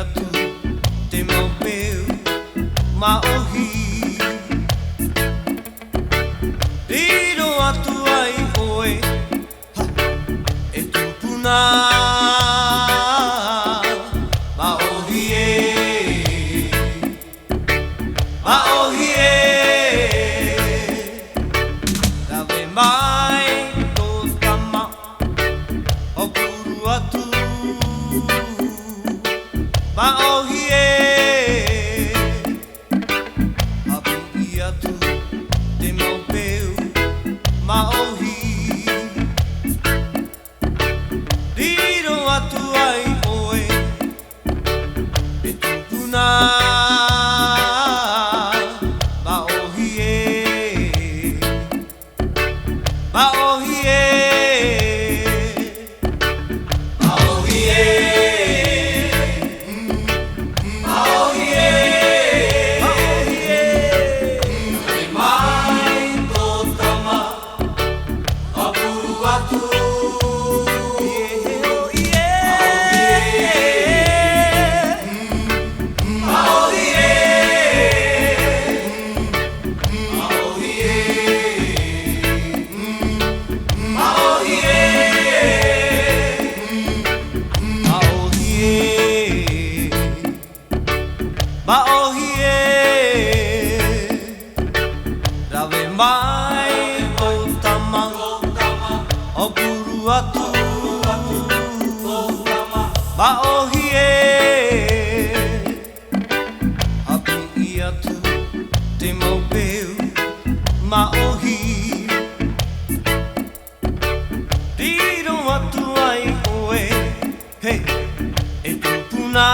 atu te maupeu maohi. Riro atu ai oe e tupuna maohi maohi Lawe mai tō tama o kuru atu maohi hapi atu te maupeu maohi. Riro atu ai oe e tupuna maohi maohi maohi Rawe mai o tama o kuru atu maohi hapi atu te maupeu maohi. Riro atu ai oe hey e tupuna